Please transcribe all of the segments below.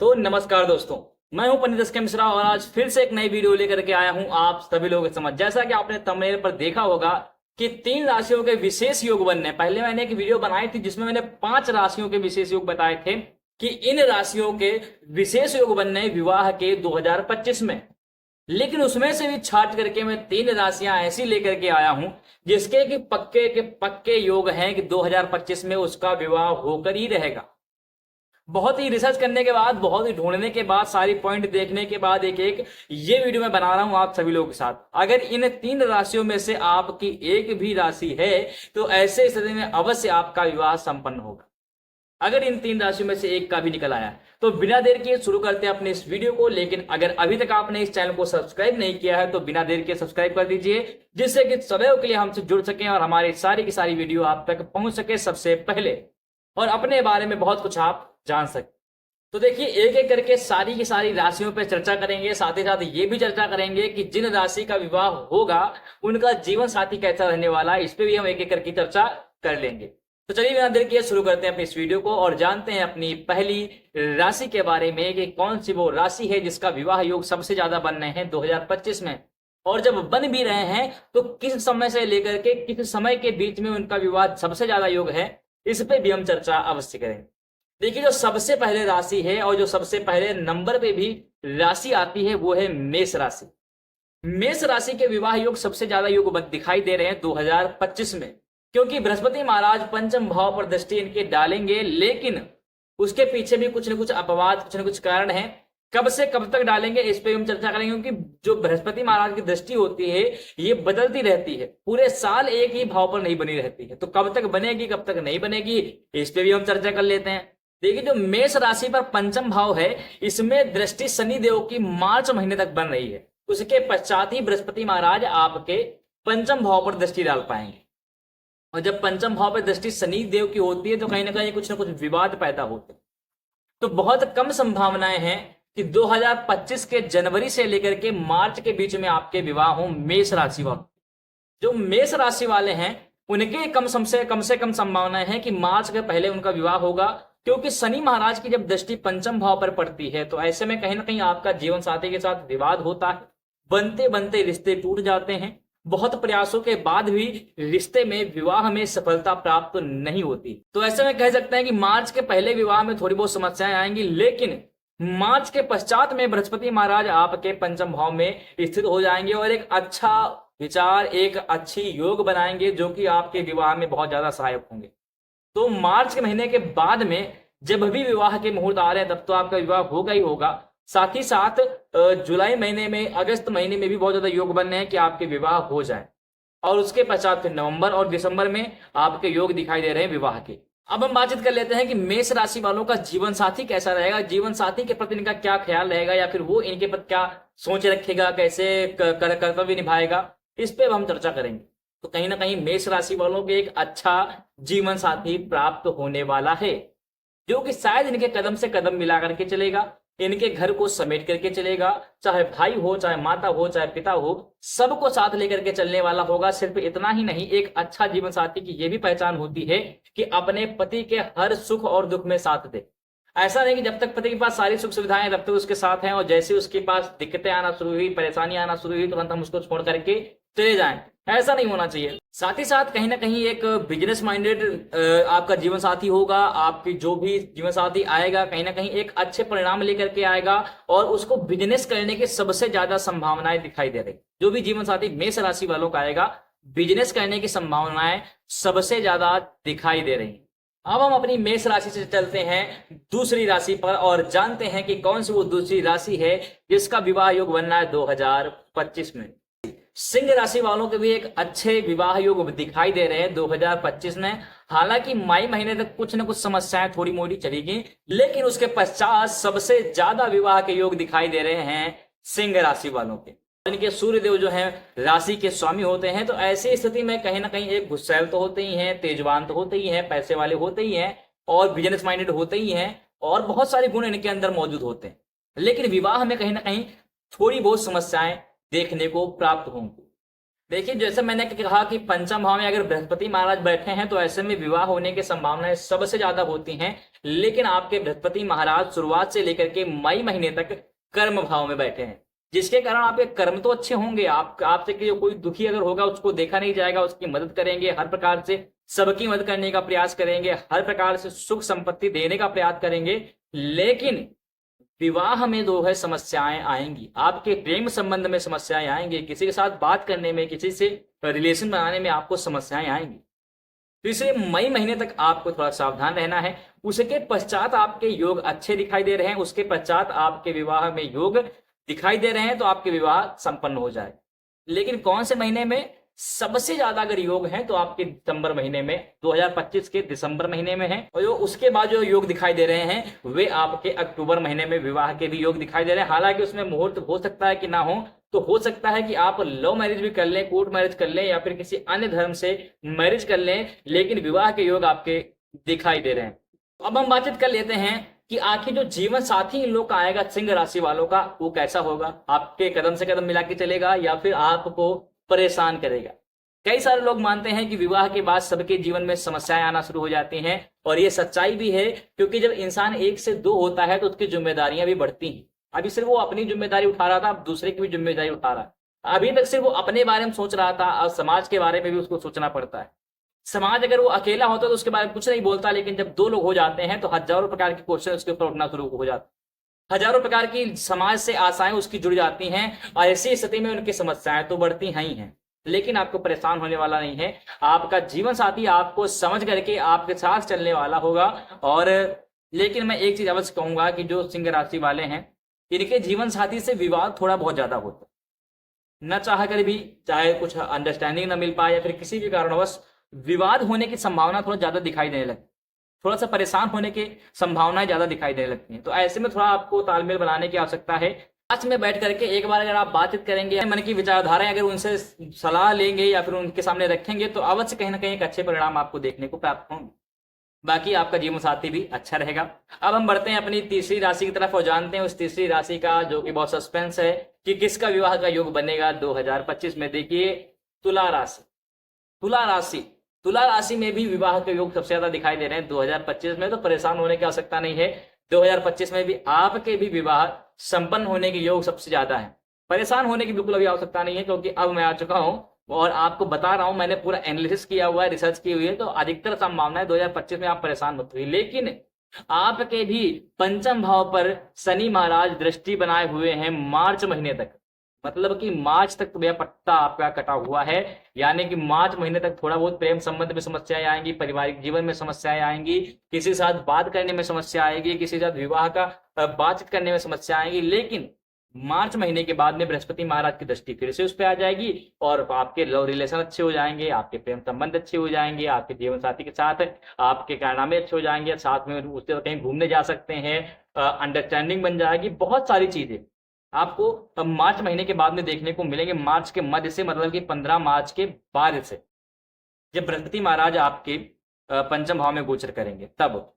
तो नमस्कार दोस्तों, मैं हूं पंडित एस के मिश्रा और आज फिर से एक नई वीडियो लेकर के आया हूं आप सभी लोगों के समझ। जैसा कि आपने थंबनेल पर देखा होगा कि 3 राशियों के विशेष योग बनने। पहले मैंने एक वीडियो बनाई थी जिसमें मैंने 5 राशियों के विशेष योग बताए थे कि इन राशियों के विशेष योग बनने विवाह के 2025 में। लेकिन उसमें से भी छाट करके मैं 3 राशियां ऐसी लेकर के आया हूं जिसके कि पक्के के पक्के योग हैं कि 2025 में उसका विवाह होकर ही रहेगा। बहुत ही रिसर्च करने के बाद, बहुत ही ढूंढने के बाद, सारी पॉइंट देखने के बाद एक एक ये वीडियो मैं बना रहा हूं आप सभी लोगों के साथ। अगर इन 3 राशियों में से आपकी एक भी राशि है तो ऐसे स्थिति में अवश्य आपका विवाह संपन्न होगा। अगर इन 3 राशियों में से एक का भी निकल आया तो बिना देर किए शुरू करते हैं अपने इस वीडियो को। लेकिन अगर अभी तक आपने इस चैनल को सब्सक्राइब नहीं किया है तो बिना देर के सब्सक्राइब कर दीजिए, जिससे कि सदैव के लिए हमसे जुड़ सकें और हमारी सारी की सारी वीडियो आप तक पहुंच सके सबसे पहले और अपने बारे में बहुत कुछ आप जान सके। तो देखिए, एक एक करके सारी की सारी राशियों पर चर्चा करेंगे। साथ ही साथ ये भी चर्चा करेंगे कि जिन राशि का विवाह होगा उनका जीवन साथी कैसा रहने वाला है, इस पे भी हम एक एक करके चर्चा कर लेंगे। तो चलिए बिना देर किए शुरू करते हैं अपनी इस वीडियो को और जानते हैं अपनी पहली राशि के बारे में कि कौन सी वो राशि है जिसका विवाह योग सबसे ज्यादा बन रहे हैं 2025 में। और जब बन भी रहे हैं तो किस समय से लेकर के किस समय के बीच में उनका विवाह सबसे ज्यादा योग है, इस पे भी हम चर्चा अवश्य करेंगे। देखिए, जो सबसे पहले राशि है और जो सबसे पहले नंबर पे भी राशि आती है वो है मेष राशि। मेष राशि के विवाह योग सबसे ज्यादा योग दिखाई दे रहे हैं 2025 में, क्योंकि बृहस्पति महाराज पंचम भाव पर दृष्टि इनके डालेंगे। लेकिन उसके पीछे भी कुछ न कुछ अपवाद, कुछ न कुछ कारण है। कब से कब तक डालेंगे इस पे हम चर्चा करेंगे, क्योंकि जो बृहस्पति महाराज की दृष्टि होती है ये बदलती रहती है, पूरे साल एक ही भाव पर नहीं बनी रहती है। तो कब तक बनेगी, कब तक नहीं बनेगी, इस पे भी हम चर्चा कर लेते हैं। देखिए, जो मेष राशि पर पंचम भाव है इसमें दृष्टि शनि देव की मार्च महीने तक बन रही है। उसके पश्चात ही बृहस्पति महाराज आपके पंचम भाव पर दृष्टि डाल पाएंगे। और जब पंचम भाव पर दृष्टि शनि देव की होती है तो कहीं ना कहीं कुछ ना कुछ विवाद पैदा होते हैं। तो बहुत कम संभावनाएं हैं कि 2025 के जनवरी से लेकर के मार्च के बीच में आपके विवाह हो मेष राशि वाले। जो मेष राशि वाले हैं उनके कम से कम संभावनाएं हैं कि मार्च के पहले उनका विवाह होगा, क्योंकि शनि महाराज की जब दृष्टि पंचम भाव पर पड़ती है तो ऐसे में कहीं ना कहीं आपका जीवन साथी के साथ विवाद होता है। बनते बनते रिश्ते टूट जाते हैं। बहुत प्रयासों के बाद भी रिश्ते में, विवाह में सफलता प्राप्त नहीं होती। तो ऐसे में कह सकते हैं कि मार्च के पहले विवाह में थोड़ी बहुत समस्याएं आएंगी, लेकिन मार्च के पश्चात में बृहस्पति महाराज आपके पंचम भाव में स्थित हो जाएंगे और एक अच्छा विचार, एक अच्छी योग बनाएंगे जो कि आपके विवाह में बहुत ज्यादा सहायक होंगे। तो मार्च के महीने के बाद में जब भी विवाह के मुहूर्त आ रहे हैं तब तो आपका विवाह होगा ही होगा। साथ ही साथ जुलाई महीने में, अगस्त महीने में भी बहुत ज्यादा योग बन रहे हैं कि आपके विवाह हो जाए। और उसके पश्चात फिर नवंबर और दिसंबर में आपके योग दिखाई दे रहे हैं विवाह के। अब हम बातचीत कर लेते हैं कि मेष राशि वालों का जीवन साथी कैसा रहेगा, जीवन साथी के प्रति इनका क्या ख्याल रहेगा या फिर वो इनके प्रति क्या सोच रखेगा, कैसे कर्तव्य निभाएगा, इस पे हम चर्चा करेंगे। तो कहीं ना कहीं मेष राशि वालों के एक अच्छा जीवन साथी प्राप्त होने वाला है, जो कि शायद इनके कदम से कदम मिला करके चलेगा, इनके घर को समेट करके चलेगा। चाहे भाई हो, चाहे माता हो, चाहे पिता हो, सबको साथ लेकर के चलने वाला होगा। सिर्फ इतना ही नहीं, एक अच्छा जीवन साथी की यह भी पहचान होती है कि अपने पति के हर सुख और दुख में साथ दे। ऐसा नहीं कि जब तक पति के पास सारी सुख सुविधाएं तब तक उसके साथ हैं और जैसे उसके पास दिक्कतें आना शुरू हुई, परेशानी आना शुरू हुई, तुरंत हम उसको छोड़ करके चले जाएं। ऐसा नहीं होना चाहिए। साथ ही साथ कहीं ना कहीं एक बिजनेस माइंडेड आपका जीवन साथी होगा। आपकी जो भी जीवन साथी आएगा कहीं ना कहीं एक अच्छे परिणाम लेकर के आएगा और उसको बिजनेस करने की सबसे ज्यादा संभावनाएं दिखाई दे रही। जो भी जीवन साथी मेष राशि वालों का आएगा, बिजनेस करने की संभावनाएं सबसे ज्यादा दिखाई दे रही। अब हम अपनी मेष राशि से चलते हैं दूसरी राशि पर और जानते हैं कि कौन सी वो दूसरी राशि है जिसका विवाह योग बनना है 2025 में। सिंह राशि वालों के भी एक अच्छे विवाह योग दिखाई दे रहे हैं 2025 में। हालांकि मई महीने तक कुछ न कुछ समस्याएं थोड़ी मोड़ी चलेगी, लेकिन उसके पश्चात सबसे ज्यादा विवाह के योग दिखाई दे रहे हैं सिंह राशि वालों के। इनके सूर्यदेव जो हैं राशि के स्वामी होते हैं। तो ऐसी स्थिति में कहीं ना कहीं एक गुस्सैल तो होते ही हैं, तेजवान तो होते ही हैं, पैसे वाले होते ही हैं और बिजनेस माइंडेड होते ही हैं और बहुत सारे गुण इनके अंदर मौजूद होते हैं। लेकिन विवाह में कहीं ना कहीं थोड़ी बहुत समस्याएं देखने को प्राप्त होंगी। देखिए, जैसे मैंने कहा कि पंचम भाव में अगर बृहस्पति महाराज बैठे हैं तो ऐसे में विवाह होने की संभावनाएं सबसे ज्यादा होती हैं। लेकिन आपके बृहस्पति महाराज शुरुआत से लेकर के मई महीने तक कर्म भाव में बैठे हैं, जिसके कारण आपके कर्म तो अच्छे होंगे। आपसे कि कोई दुखी अगर होगा उसको देखा नहीं जाएगा, उसकी मदद करेंगे, हर प्रकार से सबकी मदद करने का प्रयास करेंगे, हर प्रकार से सुख संपत्ति देने का प्रयास करेंगे। लेकिन विवाह में जो है समस्याएं आएंगी, आपके प्रेम संबंध में समस्याएं आएंगी, किसी के साथ बात करने में, किसी से रिलेशन बनाने में आपको समस्याएं आएंगी। तो इसलिए मई महीने तक आपको थोड़ा सावधान रहना है। उसके पश्चात आपके योग अच्छे दिखाई दे रहे हैं, उसके पश्चात आपके विवाह में योग दिखाई दे रहे हैं, तो आपके विवाह संपन्न हो जाए। लेकिन कौन से महीने में सबसे ज्यादा अगर योग हैं तो आपके दिसंबर महीने में, 2025 के दिसंबर महीने में है। और जो उसके बाद जो योग दिखाई दे रहे हैं वे आपके अक्टूबर महीने में विवाह के भी योग दिखाई दे रहे हैं। हालांकि उसमें मुहूर्त हो सकता है कि ना हो, तो हो सकता है कि आप लव मैरिज भी कर लें, कोर्ट मैरिज कर लें, या फिर किसी अन्य धर्म से मैरिज कर लें, लेकिन विवाह के योग आपके दिखाई दे रहे हैं। अब हम बातचीत कर लेते हैं कि आखिर जो जीवन साथी इन लोग का आएगा सिंह राशि वालों का, वो कैसा होगा। आपके कदम से कदम मिला के चलेगा या फिर आपको परेशान करेगा। कई सारे लोग मानते हैं कि विवाह के बाद सबके जीवन में समस्याएं आना शुरू हो जाती हैं, और ये सच्चाई भी है, क्योंकि जब इंसान एक से दो होता है तो उसकी जिम्मेदारियां भी बढ़ती हैं। अभी सिर्फ वो अपनी जिम्मेदारी उठा रहा था, अब दूसरे की भी जिम्मेदारी उठा रहा है। अभी तक सिर्फ वो अपने बारे में सोच रहा था, अब समाज के बारे में भी उसको सोचना पड़ता है। समाज अगर वो अकेला होता तो उसके बारे में कुछ नहीं बोलता, लेकिन जब दो लोग हो जाते हैं तो हजारों प्रकार के क्वेश्चन उसके ऊपर उठना शुरू हो जाते हैं, हजारों प्रकार की समाज से आशाएं उसकी जुड़ जाती हैं, और ऐसी स्थिति में उनकी समस्याएं तो बढ़ती ही हैं। लेकिन आपको परेशान होने वाला नहीं है, आपका जीवन साथी आपको समझ करके आपके साथ चलने वाला होगा। और लेकिन मैं एक चीज अवश्य कहूंगा कि जो सिंह राशि वाले हैं, इनके जीवन साथी से विवाद थोड़ा बहुत ज्यादा होता है, न चाह कर भी, चाहे कुछ अंडरस्टैंडिंग न मिल पाए या फिर किसी भी कारणवश विवाद होने की संभावना थोड़ा ज्यादा दिखाई देने लगती, थोड़ा सा परेशान होने की संभावनाएं ज्यादा दिखाई देने लगती हैं। तो ऐसे में थोड़ा आपको तालमेल बनाने की आवश्यकता है। साथ में बैठ करके एक बार अगर आप बातचीत करेंगे, मन की विचारधाराएं अगर उनसे सलाह लेंगे या फिर उनके सामने रखेंगे, तो अवश्य कहीं ना कहीं एक अच्छे परिणाम आपको देखने को प्राप्त होंगे। बाकी आपका जीवन साथी भी अच्छा रहेगा। अब हम बढ़ते हैं अपनी तीसरी राशि की तरफ और जानते हैं उस तीसरी राशि का, जो कि बहुत सस्पेंस है कि किसका विवाह का योग बनेगा 2025 में। देखिए, तुला राशि। तुला राशि तुला राशि में भी विवाह के योग सबसे ज्यादा दिखाई दे रहे हैं 2025 में। तो परेशान होने की आवश्यकता नहीं है, 2025 में भी आपके भी विवाह संपन्न होने के योग सबसे ज्यादा है। परेशान होने की बिल्कुल अभी आवश्यकता नहीं है, क्योंकि अब मैं आ चुका हूं और आपको बता रहा हूं, मैंने पूरा एनालिसिस किया हुआ है, रिसर्च की हुई है। तो अधिकतर संभावना है 2025 में आप परेशान मत हुई। लेकिन आपके भी पंचम भाव पर शनि महाराज दृष्टि बनाए हुए हैं मार्च महीने तक, मतलब कि मार्च तक तो भैया पट्टा आपका कटा हुआ है। यानी कि मार्च महीने तक थोड़ा बहुत प्रेम संबंध में समस्याएं आएंगी, पारिवारिक जीवन में समस्याएं आएंगी, किसी के साथ बात करने में समस्या आएगी, किसी के साथ विवाह का बातचीत करने में समस्या आएगी। लेकिन मार्च महीने के बाद में बृहस्पति महाराज की दृष्टि फिर से उस पर आ जाएगी, और आपके लव रिलेशन अच्छे हो जाएंगे, आपके प्रेम संबंध अच्छे हो जाएंगे, आपके जीवन साथी के साथ आपके कारनामे अच्छे हो जाएंगे, साथ में उससे कहीं घूमने जा सकते हैं, अंडरस्टैंडिंग बन जाएगी, बहुत सारी चीजें आपको मार्च महीने के बाद में देखने को मिलेंगे। मार्च के मध्य से, मतलब कि 15 मार्च के बाद से, जब बृहस्पति महाराज आपके पंचम भाव में गोचर करेंगे तब।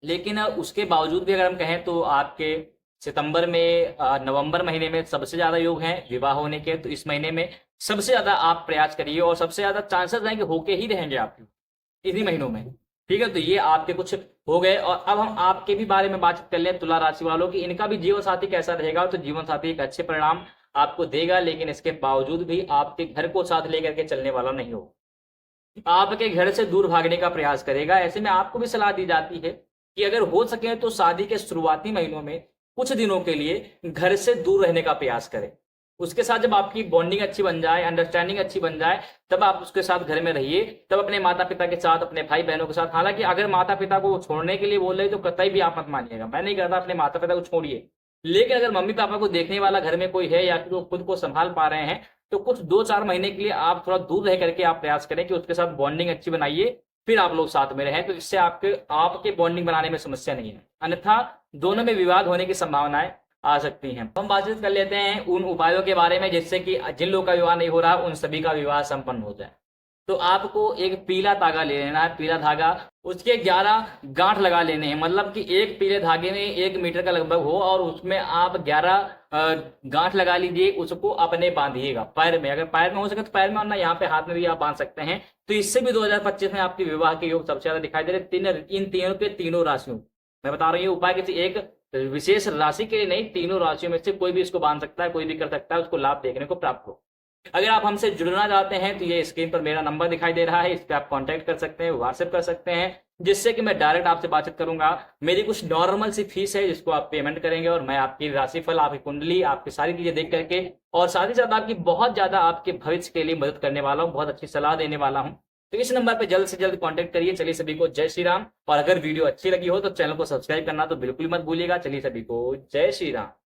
लेकिन उसके बावजूद भी अगर हम कहें तो आपके सितंबर में, नवंबर महीने में सबसे ज्यादा योग हैं विवाह होने के। तो इस महीने में सबसे ज्यादा आप प्रयास करिए, और सबसे ज्यादा चांसेस हैं कि होके ही रहेंगे आपके इन्हीं महीनों में। ठीक है, तो ये आपके कुछ हो गए। और अब हम आपके भी बारे में बातचीत कर लें, तुला राशि वालों की, इनका भी जीवन साथी कैसा रहेगा। तो जीवन साथी एक अच्छे परिणाम आपको देगा, लेकिन इसके बावजूद भी आपके घर को साथ लेकर के चलने वाला नहीं होगा, आपके घर से दूर भागने का प्रयास करेगा। ऐसे में आपको भी सलाह दी जाती है कि अगर हो सके तो शादी के शुरुआती महीनों में कुछ दिनों के लिए घर से दूर रहने का प्रयास करें। उसके साथ जब आपकी बॉन्डिंग अच्छी बन जाए, अंडरस्टैंडिंग अच्छी बन जाए, तब आप उसके साथ घर में रहिए। तब अपने माता पिता के साथ, अपने भाई बहनों के साथ, हालांकि अगर माता पिता को छोड़ने के लिए बोल रहे तो कतई भी आप मत मानिएगा, मैं नहीं कहता अपने माता पिता को छोड़िए। लेकिन अगर मम्मी पापा को देखने वाला घर में कोई है, या फिर वो खुद को संभाल पा रहे हैं, तो कुछ 2-4 महीने के लिए आप थोड़ा दूर रह करके आप प्रयास करें कि उसके साथ बॉन्डिंग अच्छी बनाइए, फिर आप लोग साथ में रहें। तो इससे आपके बॉन्डिंग बनाने में समस्या नहीं है, अन्यथा दोनों में विवाद होने की संभावनाएं आ सकती हैं। हम बातचीत कर लेते हैं उन उपायों के बारे में जिससे कि जिन लोगों का विवाह नहीं हो रहा उन सभी का विवाह संपन्न हो जाए। तो आपको एक पीला धागा ले लेना है, पीला धागा, उसके 11 गांठ लगा लेने हैं। मतलब कि एक पीले धागे में 1 मीटर का लगभग हो और उसमें आप 11 गांठ लगा लीजिए, उसको अपने बांधिएगा पैर में। अगर पैर में हो सके तो पैर में, वरना यहाँ पे हाथ में भी आप बांध सकते हैं। तो इससे भी 2025 में आपके विवाह के योग सबसे ज्यादा दिखाई दे रहे। इन तीनों के तीनों राशियों, मैं बता रहा हूँ ये उपाय किसी एक विशेष राशि के लिए नहीं, तीनों राशियों में से कोई भी इसको बांध सकता है, कोई भी कर सकता है, उसको लाभ देखने को प्राप्त हो। अगर आप हमसे जुड़ना चाहते हैं तो ये स्क्रीन पर मेरा नंबर दिखाई दे रहा है, इस पर आप कांटेक्ट कर सकते हैं, व्हाट्सएप कर सकते हैं, जिससे कि मैं डायरेक्ट आपसे बातचीत करूंगा। मेरी कुछ नॉर्मल सी फीस है जिसको आप पेमेंट करेंगे और मैं आपकी राशिफल, आपकी कुंडली, आपकी सारी चीजें देख करके और साथ ही साथ आपकी बहुत ज्यादा आपके भविष्य के लिए मदद करने वाला हूँ, बहुत अच्छी सलाह देने वाला हूँ। तो इस नंबर पे जल्द से जल्द कांटेक्ट करिए। चलिए सभी को जय श्री राम। और अगर वीडियो अच्छी लगी हो तो चैनल को सब्सक्राइब करना तो बिल्कुल मत भूलिएगा। चलिए सभी को जय श्री राम।